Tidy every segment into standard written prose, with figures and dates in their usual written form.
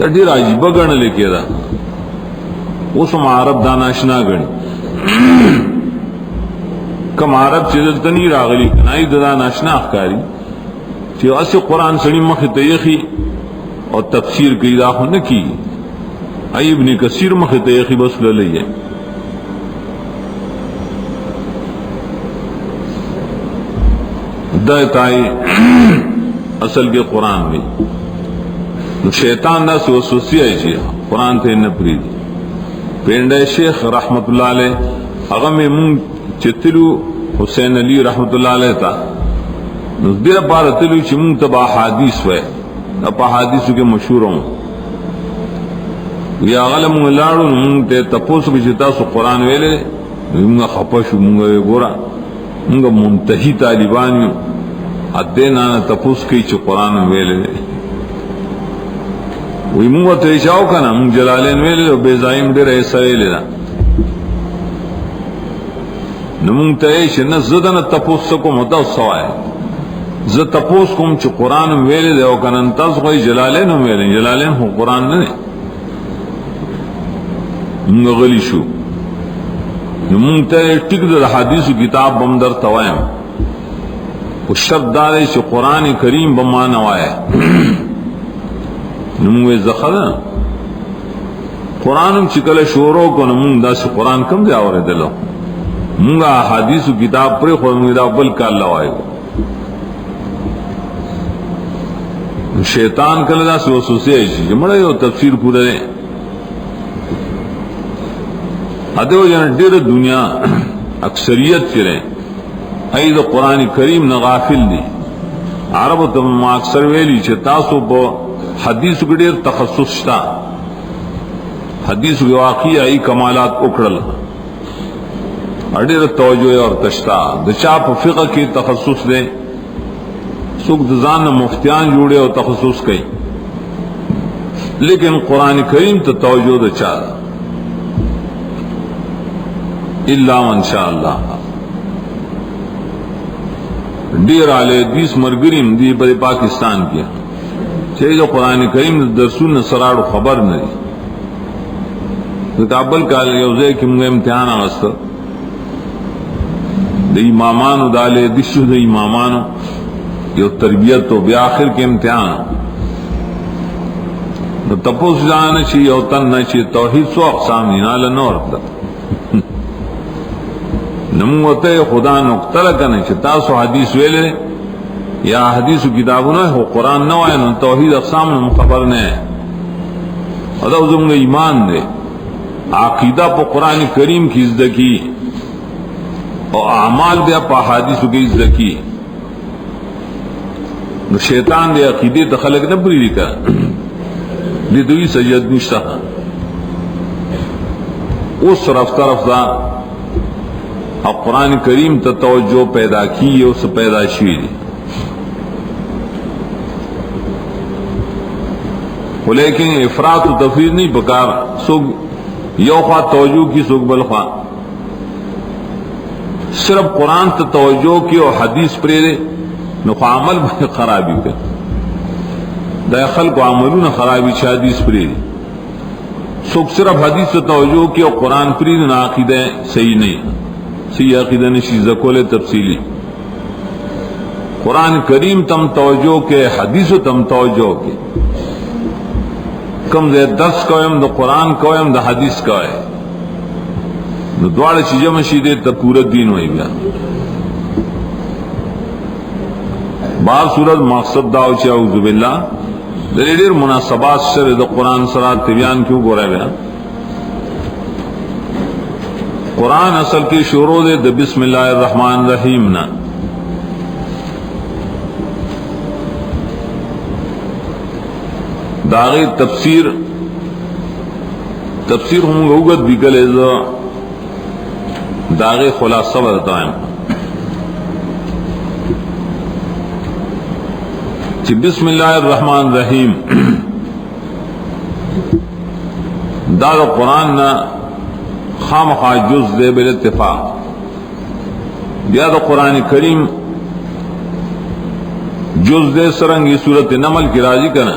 دا ډیر عجیب ګڼل کېده. اوس هم عرب دا ناشنا ګڼي کم عرب چې دلته نه راغلي کنای دا ناشنا ښکاري چې اسی قرآن سړي مخ ته یخي او تفسیر کوي دا خو نه کی ای ابن کثیر مخ ته یخي بس للی دا تای اصل کې قرآن وی نو شیطان دا وسوسه ای چې قرآن ته نه پریږي. پینډه شیخ رحمت الله علیه هغه مون چتلو حسین علی رحمت الله علیه تا نو دیر پار تلو چې مون تبا حدیث وای په حدیثو کې مشهور هم یا علم لاړو مون ته تاسو کې تاسو قرآن ویلې موږ خپشو موږ ګورا موږ منتهی طالبان یو ادینا تاسو کې چې قرآن ویلې وی موږ ته چاو کنه موږ جلالین ویلې او بیزایم ډېر ایسا ویلې نو مونږ ته چې نه زدن تاسو کوم دا سوای ز تاسو کوم چې قرآن ویل دی او کنن تاسو کوئی جلالین ویل جلالین هو قرآن نه موږ غلی شو نو مونږ ته ټیک د حدیثو کتاب بم در توایم او شرط دار چې قرآن کریم بما نه وای نو موږ زخره قرآن چې کله شروع کو نو مونږ دا قرآن کم دی اوریدلو مونگا حدیث کتاب پر خود میرا بل کا اللہ آئے شیطان کلدا سے وسوسے ایسی مڑا یو تفسیر پورا دے ادو جن ډیر دنیا اکثریت چرے اید قرآن کریم نہ غافل دی عرب تم اکثر ویلی چې تاسو په حدیث کې ډیر تخصص شتا حدیث واقعي کمالات وکړل اډیر توجه اور تشتا د چا په فقہ کې تخصص دے څوک د ځان مفتیان جوړي او تخصص کوي لیکن قرآن کریم ته توجه د چا الا ان شاء الله ډیر علی حدیث مرګریم دی په پاکستان کې چې د قرآن کریم د درسونو سراړو خبر نه دي. د کابل کال یو ځای کې موږ امتحان اغسته د امامانو دالے دشو د امامانو یو تربیت تو بیا آخر کے امتحان نو تپوس جانا چی یو تن نچی توحید سو اقسام نینال نور نموتے خدا نقتل کنے چی تاسو حدیث ویلے یا حدیث کتابو نو ہو قرآن نو آئے نو توحید اقسام نو خبر نے ادھا زمگا ایمان دے عقیدہ پا قرآن کریم کی ازدکی اور اعمال بیا پا حدیثو کی ازدکی نو شیطان دے عقیدے تخلق نبری لکا دی دوی سجد نشتا اس رفتہ رفتہ اب قرآن کریم تا توجہ پیدا کی اس پیدا شوی دی لیکن افراط و تفرید نہیں بکار سوگ یو خواہ توجہ کی سوگ بل خواہ صرف قرآن تا توجہ کی اور حدیث پریرے نو عمل بھی خرابی پہ دا خلق و عملون خرابی چھ حدیث پریرے سوگ صرف حدیث تا توجہ کی اور قرآن پریرے نا عقیدہ صحیح نہیں صحیح عقیدہ نشی زکول تفصیلی قرآن کریم تم توجہ کے حدیث تم توجہ کے کم دے درس کوئم دا قرآن کوئم دا حدیث کوئے نو دوار چیزیں مشیدے تا پورا دین ہوئی بیا بعض صورت مقصد داو چی اعوذ باللہ دلیلیر مناسبات شر دا قرآن سرات تبیان کیوں گو رہے بیا قرآن اصل کی شروع دے دا بسم اللہ الرحمن الرحیم نا داغی تفسیر ہم گوگت بھی کلے داغی خلاصہ بتائیں کہ بسم اللہ الرحمن الرحیم داغ قرآن نا خام خواہ جز دے بالاتفاق بیاد قرآن کریم جز دے سرنگی صورت نمل کی راضی کرنا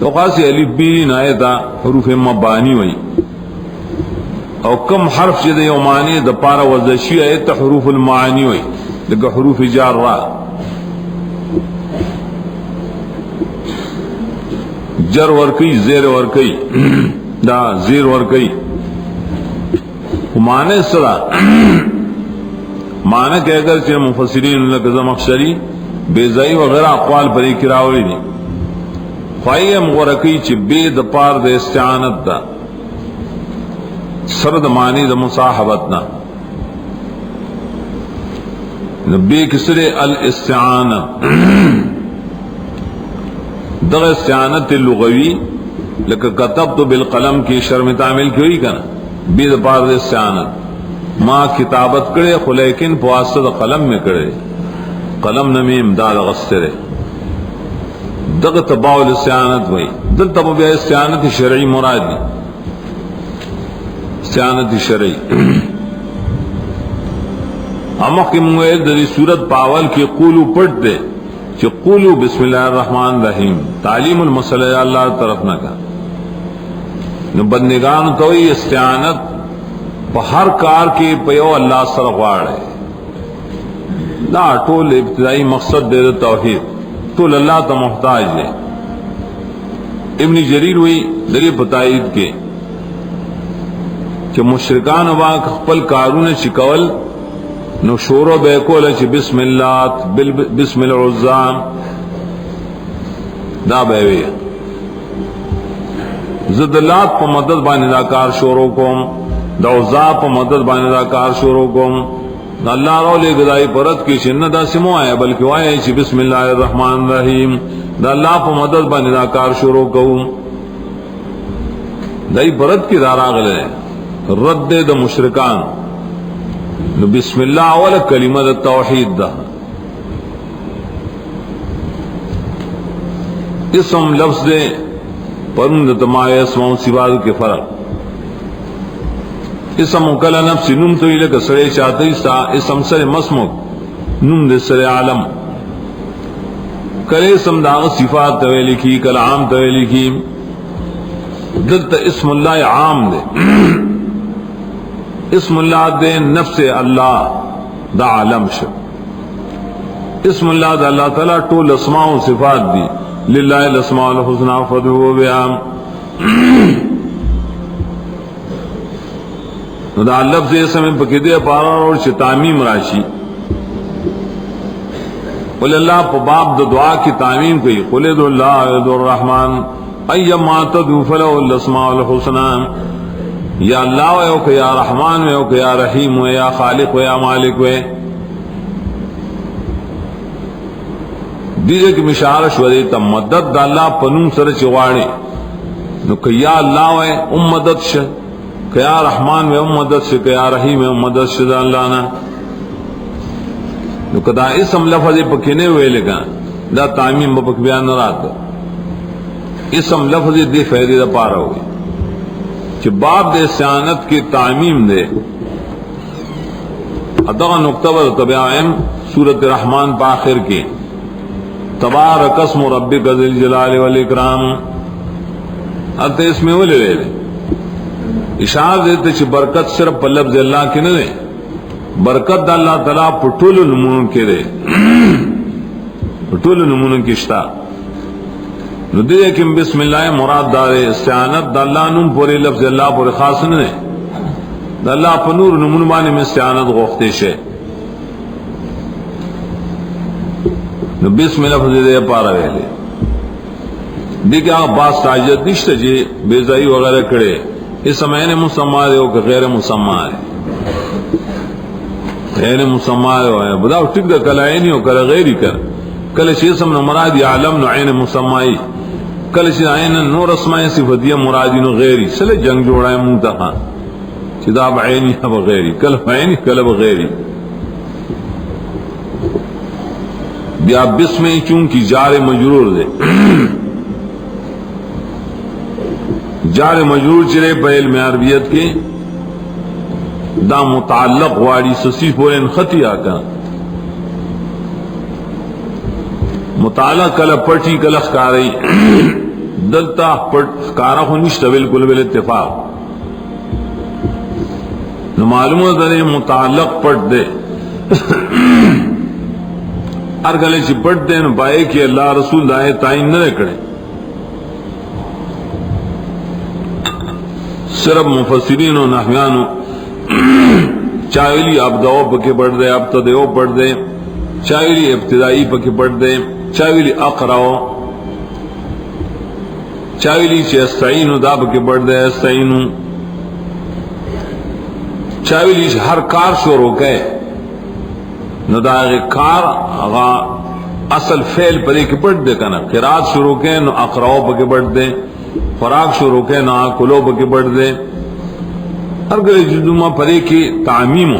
تو خاصی الف بی نایتا حروف مبانی وی او کم حرف چې د یو معنی د پاره وزشی ایت حروف المعانی وی لکه حروف جاره جر ورکی زیر ورکی دا زیر ورکی معنی سرا معنی کہ اگر چې مفسرین لکه زمخشری بیزائی وغیرہ اقوال پری کراولی دی خواہیم غرقی چی بے د پار د استعانت دا سرد معنی د مصاحبتنا بے کسر الاستعانت دغ استعانت اللغوی لکہ کتبت بالقلم کی شرم تعمیل کی ہوئی کنا بے د پار د استعانت ما کتابت کرے خو لیکن پواسط قلم میں کرے قلم نمی امداد غسترے دغ تباو الاستعانت وی دل تبو بیا استعانت شرعی مراد دی استعانت شرعی امخ کی مویل دلی صورت پاول کی قولو پڑھ دے کہ قولو بسم اللہ الرحمن الرحیم تعلیم المسئلہ اللہ طرف نہ کا نو بندگان توی استعانت پا ہر کار کی پیو اللہ سر غوار ہے لا ټول ابتدائی مقصد دے توحید ټول اللہ تا محتاج دے ابن جریر ہوئی دلی پتائید کے کہ مشرکان واقع خپل کارون چکول نو شورو بیکول چی بسم اللہ بسم العزام دا بیوی زدلات پا مدد بانی دا کار شورو کوم دا عزا پا مدد بانی دا کار شورو کوم دا اللہ رو لے گدائی پرد کی چنہ دا سمو آیا بلکہ وائے چی بسم اللہ الرحمن الرحیم دا اللہ پا مدد بانی دا کار شروع کہوں دائی پرد کی دارا غلے رد دا مشرکان نو بسم اللہ اول کلمہ دا توحید دا اسم لفظ دے پرند تمائے اسموں سواد کے فرق اسم کلا نفس نم تو لکه سره چاته ستا اسم سره مسموک نم د سره عالم کله اسم دا صفات ته لیکي کله عام ته لیکي دلته اسم الله عام دے اسم الله دے نفس الله دا عالم شو اسم الله دا الله تعالی ټول اسماء او صفات دي لله الاسماء الحسنى فادعوه بها نو دا لفظ اسم پکې دې پارا اور چې تعمیم راشي ول الله په باب د دعا کی تعمیم کوي قل ادعوا الله ادعوا الرحمن ايما تدعوا فله الاسماء الحسنى یا الله او کہ یا رحمان او کہ یا رحیم او یا خالق او یا مالک و دیجے کہ مشار شوری تم مدد د الله پنوم سره چواړي نو کہ یا الله او مدد شه کہ یا رحمان میں مدد سے کہ یا رحیم میں مدد سے اللہ نا نو کدا اسم لفظ پکنے ہوئے لگا دا تعمیم بک بیان نہ رات اسم لفظ دی فائدے دا پارا ہوئی کہ باب دے استعانت کی تعمیم دے ادغا نقطہ و تبعائم سورۃ الرحمن پا آخر کی تبارک اسم ربک ذی الجلال والاکرام ات اس میں ولے لے اشارہ دیتے چھ برکت صرف پر لفظ اللہ کی نہ دے برکت دا اللہ تعالیٰ پٹول نمون کے دے پٹول نمون کی اشتا نو دے کہ بسم اللہ مراد دارے استعانت دا اللہ نم پوری لفظ اللہ پوری خاص نہ دے دا اللہ پنور نمون بانے میں استعانت غوختے شے نو بسم اللہ لفظ دے پارا ویلے دیکھیں آگا باس تاجت نشتا جے بیزائی وغیرہ کڑے اس سمے نے مسمع دے ہو کہ غیر مسمع ہے غیر مسمع ہے بداو ٹک دا کل عینی ہو کل غیری کر کل شی اسم مراد عالم نو عین مسمعی کل شی عین نور اسماء صفاتیہ مرادی نو غیری سلے جنگ جوڑا ہے منتخا کتاب عینی اب غیری کل عینی کل غیری بیا بسم چونکی جار مجرور دے جار مجرور چرے پہ علم عربیت کے دا متعلق واری سسی پورن خطی آکا متعلق کل پٹی کل اخکاری دلتا پٹ کارا خو نشتا بالکل بالاتفاق. نو معلومه ده متعلق پٹ دے ہر گلے چی پٹ دے نو پائے کہ اللہ رسول دائے تعین نہ کرے. صرف مفسرین و نحویانو چاویلی ابداؤ پکے پڑھ دے, ابتداؤ پڑھ دے, چاویلی ابتدائی پکے پڑھ دے, چاویلی اقراؤ, چاویلی چی استعینو دا پکے پڑھ دے استعینو, چاویلی چی ہر کار شروع کئے نو دا کار اغا اصل فعل پدے کے پڑھ دے کنا. قرات شروع کئے نو اقراؤ پکے پڑھ دے, فراغ شروع کئے نو آکلو پکے پڑھ دے. ہر گلے جدوما پدے کی تعمیم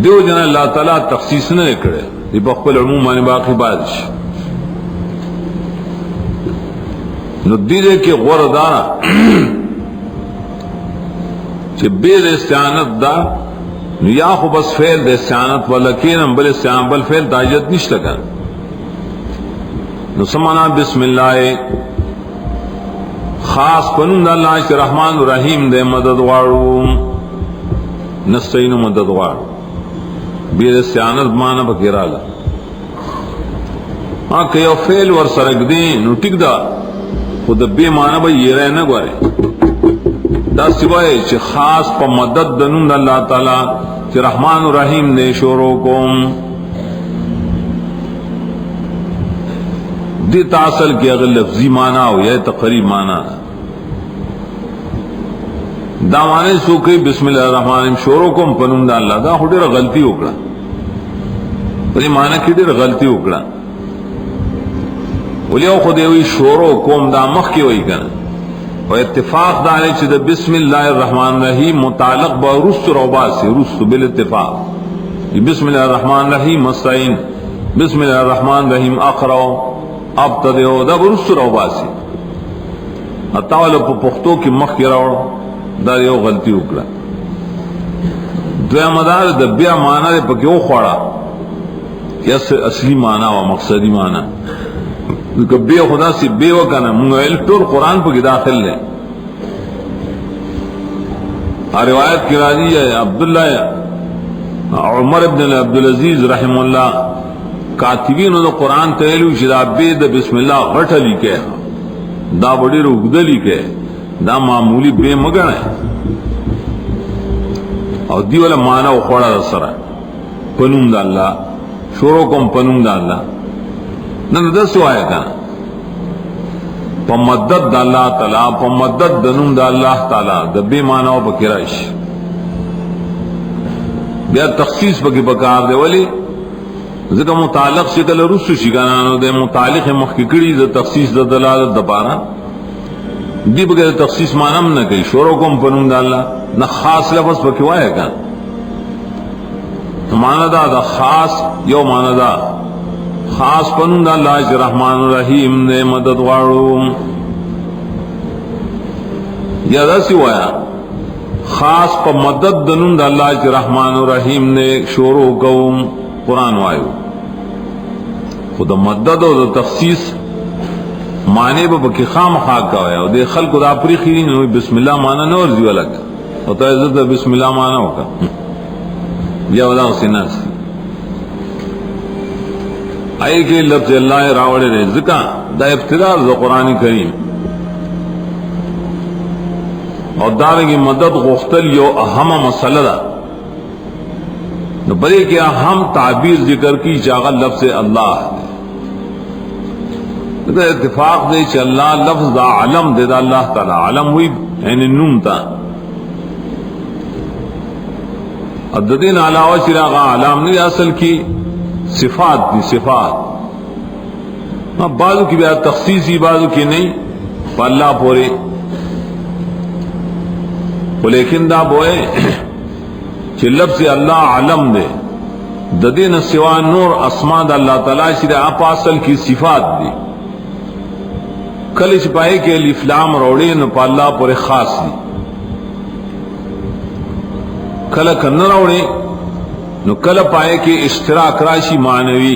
دیو جنا اللہ تعالیٰ تخصیص نہ کرے دی بخبل عموم معنی باقی بادش نو دیدے کی غور دارا چی بید استعانت دا نو یا خو بس فعل دا استعانت ولکینم بل استعانت بل فعل تاجت نشتا کن. نو سمانا بسم اللہ خاص پنون دا اللہ چی رحمان و رحیم دے مدد وارو نستعینو مدد وارو بید استعانت مانا بکیرالا. ہاں کہ یو فعل ور سرک دیں نو ٹک دا خود بے مانا با یہ رہ نہ گوارے دا سوائے چی خاص پا مدد دنون دا اللہ تعالی چی رحمان و رحیم دے شورو کوم دی تاصل کی اگر لفظی مانا ہو یا تقریب مانا دا مانے سو کئی بسم اللہ الرحمن الرحیم شورو کوم پنون دا اللہ دا خود غلطی اکڑا پری مانا کی دیر غلطی اکڑا ولیو خود ایوی شورو کوم دا مخ کی وئی کنا و اتفاق دارے چی دا بسم اللہ الرحمن الرحیم متعلق با رست روباسی رست بالاتفاق. بسم اللہ الرحمن الرحیم مستعین, بسم اللہ الرحمن الرحیم اقرأ ابتدئو دا رست روباسی اتاولا پا پختو کی مخ کی روڑ دا یو غلطی اکڑا. دویا مدار دا بیا مانا دے پا کیو خوڑا یس اصلی مانا و مقصدی مانا بے خدا سے بے وکانا منگویل طور قرآن پہ داخل لے. روایت کی راضی ہے عبداللہ عمر ابن عبدالعزیز رحم اللہ کاتبین دا قرآن تیلو شدا بے دا بسم اللہ غٹ لکے دا بڑی رگد لکے دا معمولی بے مگن ہے اور دیوالا مانا و خوڑا دا سرا پنوم دا اللہ شورو کم پنوم دا اللہ نن دسو آئے کنا پا مدد دا اللہ تعالی پا مدد دنم دا اللہ تعالی دا بے معنی پا کرائش بیا تخصیص پا کی پکار دے ولی ذکر متعلق شکل رسو شکانانو دے متعلق مخککڑی دا تخصیص دا دلالت دا پارا دی بگر تخصیص معنی نہ کئی شورو کم پنم دا اللہ نہ خاص لفظ پا کیوں آئے کنا معنی دا خاص یو معنی دا خاص پنون دا اللہ چی رحمان الرحیم نے مدد وارو یا دا سی وایا خاص پا مدد دنون دا اللہ چی رحمان الرحیم نے شورو قوم قرآن وایو خود مدد و دا تخصیص معنی با بکی خام خاک کا وایا دے خلق دا پری خیرین ہوئی بسم اللہ معنی نور زیو لگا و تا عزت دا بسم اللہ معنی ہوکا یا ودا اسی ناس آئے کہ لفظ اللہ راوڑے رہے ذکا دا ابتدار دا قرآن کریم اور دارنگی مدد غختل یو اہم مسئلہ دا نو بلے کہ اہم تعبیر ذکر کی چاغا لفظ اللہ دا اتفاق دے چ اللہ لفظ دا علم دے دا اللہ تعالی علم ہوئی یعنی نون تا عددین علاوہ چراغا علام نہیں اصل کی صفات دی صفات بعضو کی بیا تخصیصی بعضو کی نہیں پا اللہ پورے لیکن دا بوئے چی لفظ اللہ علم دے ددین سوا نور اسما دا اللہ تعالی شدہ آپ اصل کی صفات دی کل چپائے کے الف لام روڑے نو پا اللہ پورے خاص دی کل کن روڑے نو کل پائے کہ اشتراک راشی معنوی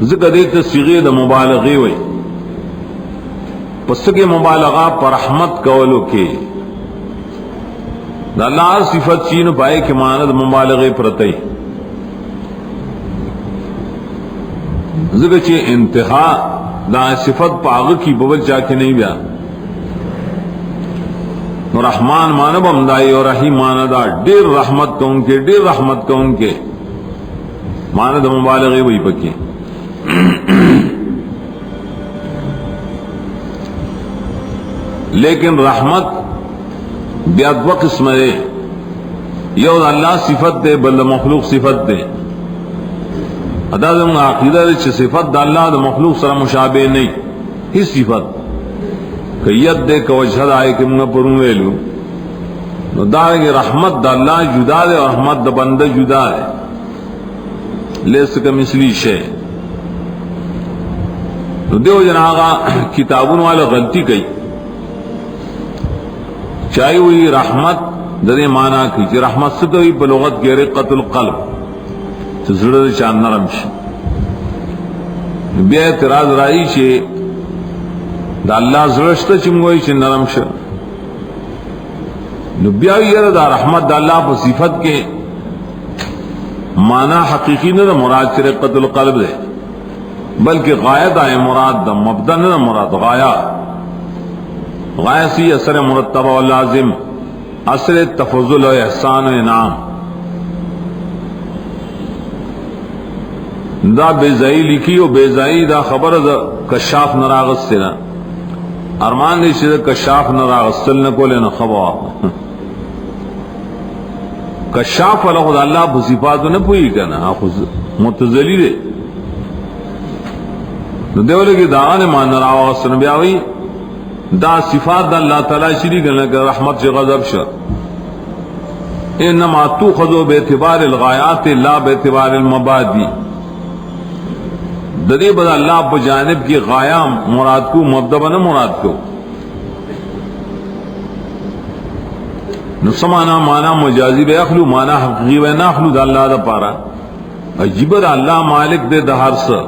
ذکر دیتے صیغے د مبالغه وي پس کے مبالغہ پر رحمت کولو کے دا اللہ صفت چین پائے کہ ماند مبالغه پرتئی ذکر چی انتہا دا صفت پاغ کی بول چا کے نہیں بیا رحمان مانب امدائی اور رحیم ماندا دیر رحمت کا ان کے دیر رحمت کا ان کے ماند مبالغه وہی پکی لیکن رحمت بیا دو قسم ہے یو اللہ صفت دے بل مخلوق صفت دے ادا دم عقیدہ چ صفت د اللہ د مخلوق سره مشابہ نہیں ہی صفت کیت دے کو وجہ آئے کہ منہ پروں ویلو نو دارنگی رحمت د اللہ جدا دے اور رحمت د بندہ جدا ہے لیس کا مثلی شے نو دیو جناغا کتابوں والا غلطی کئی چاہیے ہوئی رحمت دے مانا کی کہ رحمت سے تو بلغت کے رقت القلب زړه چا نرم شي بیا اعتراض راځي چې د الله زړه شته چې موږ چې نرم شه نو بیا یې د رحمت د الله په صفت کې معنی حقیقی نه مراد چې رقت القلب ده بلکہ غایہ دا مراد دا مبدا نہ مراد غایہ غایہ سی اثر مرتب و لازم اثر تفضل و احسان و انعام دا بیزائی لکھی و بیزائی دا خبر دا کشاف نراغت سے نا ارمان دی شد کشاف نراغت سل نکو لینا خبر کشاف والا خدا اللہ بصفاتو نہ پوئی کرنا متزلی دے دیو لگی داغان مان نراغت سن بیاوی دا صفات دا اللہ تعالی شریک لکہ رحمت سے غضب شر انما توخذو بیعتبار الغایات لا بیعتبار المبادی ددی بدا اللہ په جانب کی غایہ مراد کو مبدا نہ مراد کو نسمانا مانا مجازی بے اخلو مانا حقیقی بے ناخلو دا اللہ دا پارا عجیب دا اللہ مالک دے دا ہر سا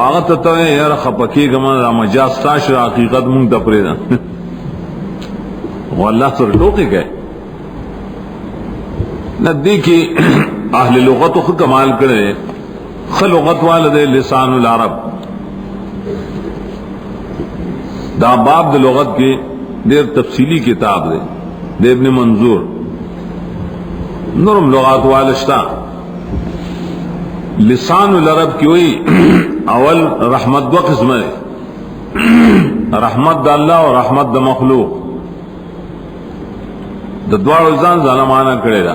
آغت تتوے یار خپکی گمان دا مجاز تاشر حقیقت مونگ دا پریدا واللہ سر ٹوکے گئے ندی کی اہل لغت خود کمال کرے خلغت والد لسان العرب دا باب د لغت کی دیر تفصیلی کتاب دے دے ابن منظور نرم لغات والشتا لسان العرب کی ہوئی اول رحمت دو قسم ہے رحمت دا اللہ اور رحمت دا مخلوق دا دوار ازان ظالمانا کرے دا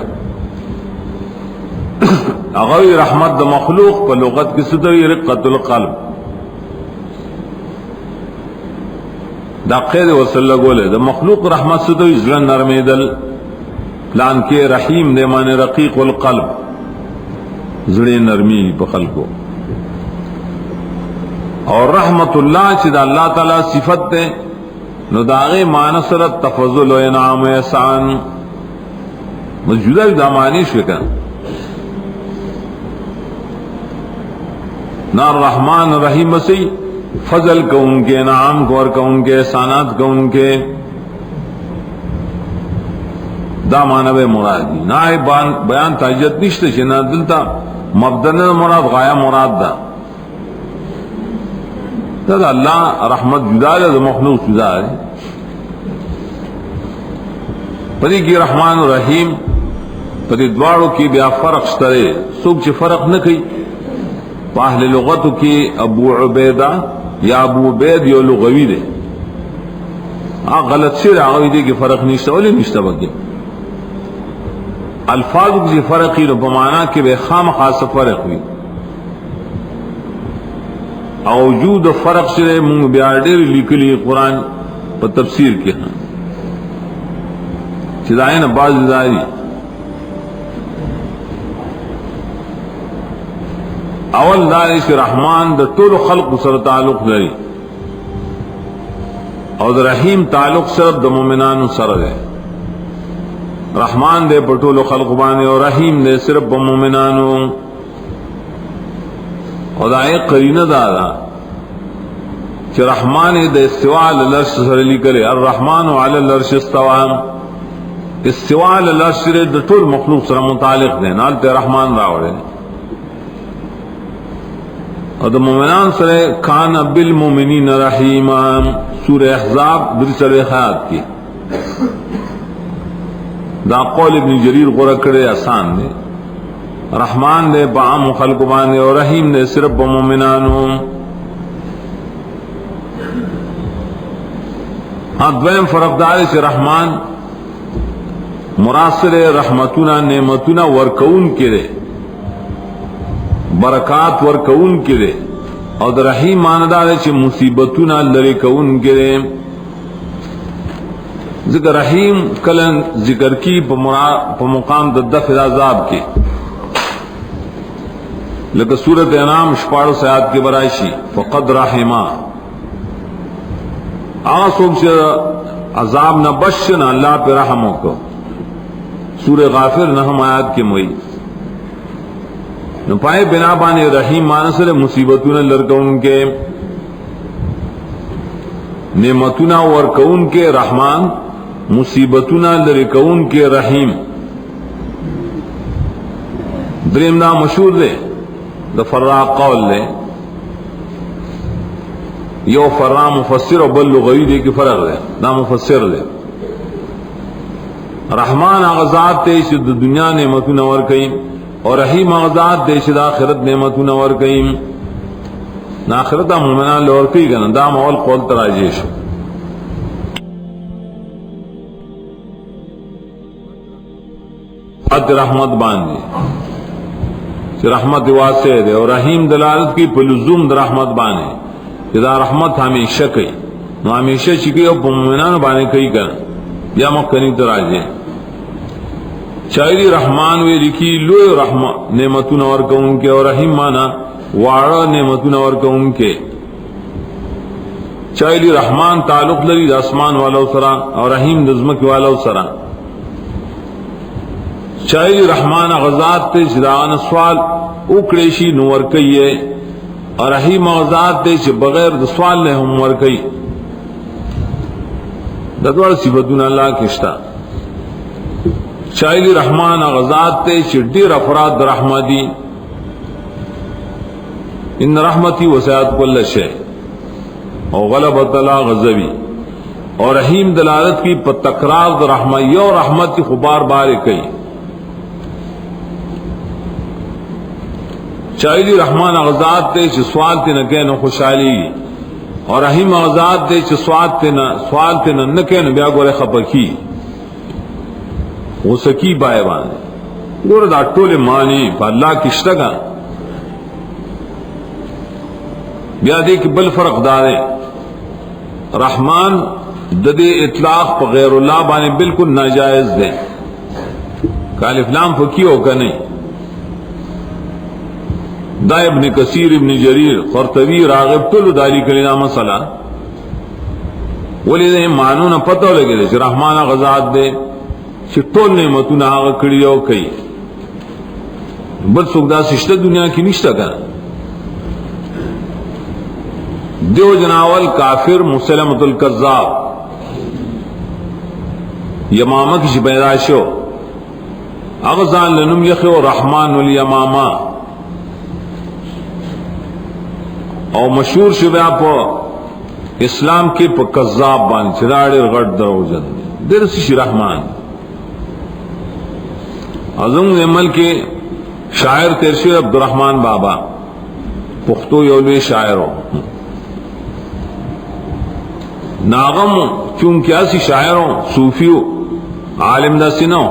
اغوی رحمت دا مخلوق پر لغت کی ستوی رقت القلب دا قید وصل گولے دا مخلوق رحمت ستوی زلن نرمی دل لان کے رحیم دے مانے رقیق القلب زڑی نرمی بخل کو اور رحمت اللہ چی دا اللہ تعالی صفت دے نو داغی مانصرت تفضل و انعام و احسان مجھودا دا معنی شکن نار رحمان رحیم سی فضل کو ان کے انعام کو اور کو ان کے احسانات کو ان کے دا معنی مرادی نا بیان تاجت نشتے چنا دلتا مبدن مراد غایہ مراد دا دا اللہ رحمت جدا ہے دا مخلوق جدا ہے پدی کی رحمان رحیم پدی دوارو کی بیا فرق شترے سوک چی فرق نکی اہل لغت کی ابو عبیدہ یا ابو عبید یو لغوی دے غلط سے راغوی دے کہ فرق نشتا ولی نشتا بکی الفاظ کی فرق ہی بمانا کہ بے خام خاص فرق ہوئی اوجود فرق سے منگ بیاردیر لکلی قرآن پر تفسیر کے ہاں چدائن بعض داری اول داری سے رحمان دا طول خلق سر تعلق داری اور دا رحیم تعلق صرف دا مومنان سر دے رحمان دے پر طول خلق بانے اور رحیم دے صرف با مومنانو اور دائے قرینہ دادا کہ رحمان د استواء علی العرش سره لیکل الرحمن علی العرش استوى استواء علی العرش د ټول مخلوق سره متعلق دی نال ته رحمان راوړي اور د مومنان سره کان بالمؤمنین رحیما سورہ احزاب درسل خیات کی دا قول ابن جریر غورا کرے آسان دے رحمان دے بعام خلق باندے اور رحیم دے صرف مومنانو ہاں دویم فرق دارے چھ رحمان مراسل رحمتنا نعمتنا ورکون کرے برکات ورکون کرے اور در رحیم ماندارے چھ مصیبتنا لرے کون کرے ذکر رحیم کلن ذکر کی پا مقام دفع العذاب کی لیکن سورت انعام شپاڑ سیاد کے برائشی فقد رحمہ آسوک سے عذاب نہ بشنا اللہ پہ رحموں کو سورہ غافر نحم آیات کے موئی نپائے بنا بانے رحیم مانسل مصیبتون لرکون کے نعمتنا ورکون کے رحمان مصیبتنا لرکون کے رحیم دریم دا مشہور لے دا فرا قول لے یو فرا مفسر اور بل لغوی دے کی فرق لے دا مفسر لے رحمان اغزاد تیش دا دنیا نعمتنا ورکیم اور رحیم اغزاد تیش دا آخرت نعمتنا ورکیم نا آخرت مومنان لورکی گنا دا مول قول تراجیش حد رحمت باندی کہ رحمت واسع دے اور رحیم دلالت کی پلزوم در رحمت بانے کہ دا رحمت ہمیشہ کئی نو ہمیشہ چکی اور مومنان بانے کئی کر یا مکنی تراجے شاعری رحمان وی لکھی لوی رحمت نعمتون ورکون کے اور رحیم مانا وارا نعمتون ورکون کے شاعری رحمان تعلق لری اسمان والا سرا اور رحیم دزمک والا سرا شاعری رحمان غزات تے جدان سوال اکڑیشی نور کئیے اور رحیم غزات تے چھ بغیر سوال نے ہم ور کئی ددوار صفتون اللہ کشتا شاعری رحمان غزات تے چھ دیر افراد رحمتی ان رحمتی وسعت کل شے اور غلبت اللہ غزبی اور رحیم دلالت کی پتکرار رحمت یو رحمت کی خبار بار کئی شاعری رحمان اغزاد تے چھ سوال تے نکین خوشحالی اور رحیم اغزاد تے چھ سوال تے نکین بیا گورے خپکی وہ سکی بائے بانے گورے دا ٹولے مانی پا اللہ کشتگا بیا دے کہ بل فرق دارے رحمان ددے اطلاق پا غیر اللہ بانے بالکل ناجائز دے کالف لام فکی ہو کا نہیں دا ابن کثیر ابن جریر قرطبی راغب طول دالی کلینا مسئلہ ولی دے معنون پتہ لگے دے چھ رحمان غزات دے چھ طول نعمتون آغا کڑیو کئی بل سکتا سشتہ دنیا کی نشتہ کنا دیو جناول کافر مسلمت القذاب یمامہ کی شبیداشو اغزان لنم یخو رحمان والیمامہ اور مشہور شبہ پا اسلام کے پا قذاب بان چراڑی غٹ درو جن درسی رحمان عظم عمل کے شاعر ترشیر عبدالرحمن بابا پختو یولوی شاعر ہو ناغم چونکہ ایسی شاعروں صوفیو عالم دا سنو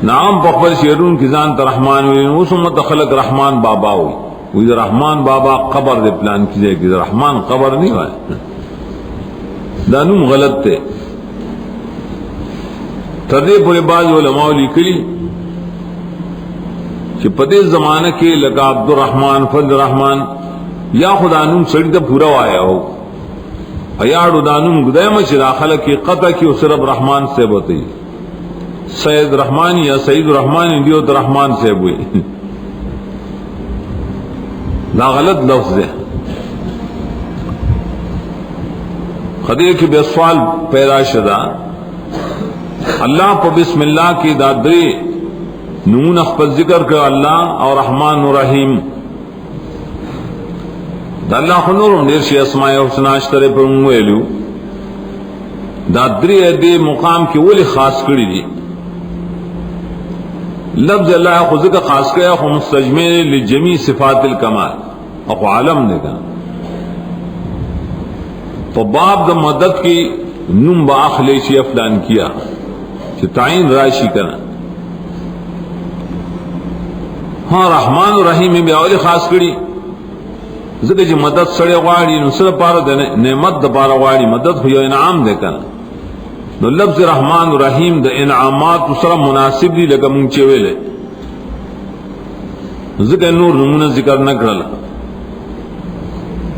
ناغم پخبر شیرون کی زانت رحمان ہوئی اس امت خلق رحمان بابا ہوئی وہی رحمان بابا قبر دے پلان کی جائے گی رحمان قبر نہیں ہوئے دانوم غلط تے تردے پورے باز علماء لکلی کہ پدے زمانہ کے لگا عبدالرحمن فضل رحمان یا خدانوم سڑی تا پورا آیا ہو ایاڑو دانوم گدائم چرا خلق کی قطع کی صرف رحمان سے بتی سید رحمان یا سید رحمان دیو رحمان سے ہوئے دا غلط لفظ ہے. خدیجہ کی بے سوال پیدا شدہ اللہ پا بسم اللہ کی دادری نون اخبر ذکر کر اللہ اور رحمان و رحیم دا اللہ خنور نیرشی اسماء حسنہ اشترے پر انویلو دادری دے مقام کی ولی خاص کری دی. لفظ اللہ خود ذکر خاص کیا خو مستجمع لجمی صفات الکمال اخو عالم دے گا تو باب دا مدد کی نم با اخلیشی افلان کیا کہ تعین راشی کرنا. ہاں رحمان و رحیم میں اولی خاص کری ذکر جی مدد سڑے غاڑی نصر پارا دے نعمت دا پارا غاڑی مدد ہوئی انعام دے کرنا. نو لفظ رحمان و رحیم دا انعامات سر مناسب دی لگا منچے ویلے ذکر نور نمونہ ذکر نہ کرلا.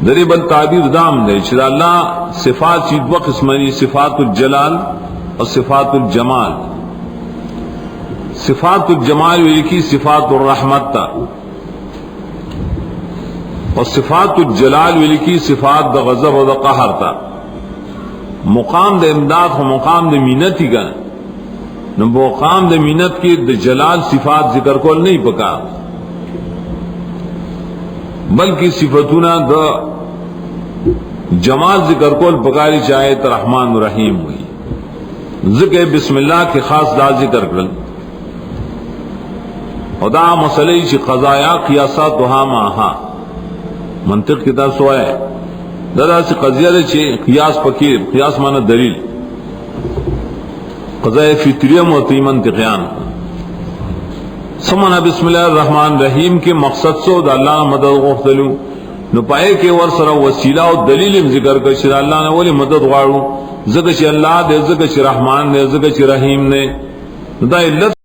دری بل تعبیر دام دے چرا اللہ صفات چیز دو قسمانی صفات الجلال اور صفات الجمال. صفات الجمال ویلکی صفات الرحمت تا اور صفات الجلال ویلکی صفات دا غضب و دا قہر تا. مقام دا امداد و مقام دا مینت ہی گا نو مقام دا مینت کی دا جلال صفات ذکر کول نہیں پکا بلکہ صفتنا دا جمال ذکر کول پکاری چاہے تو رحمان و رحیم ہوئی. ذکر بسم اللہ کے خاص دا ذکر کرل خدا مسئلہ چی قضایا قیاسات وہاں ماہا منطق کی طرح سوائے دادا سے قضیہ دے چھے قیاس پکیر قیاس مانا دلیل قضاء فطریم و تیمن تقیان سمنا بسم اللہ الرحمن الرحیم کے مقصد سو دا اللہ نے مدد غفتلو نو پائے کے ور سر وسیلہ و دلیل ذکر کر شد اللہ نے ولی مدد غاڑو ذکر چی اللہ دے ذکر چی رحمان دے ذکر چی رحیم دے دا علت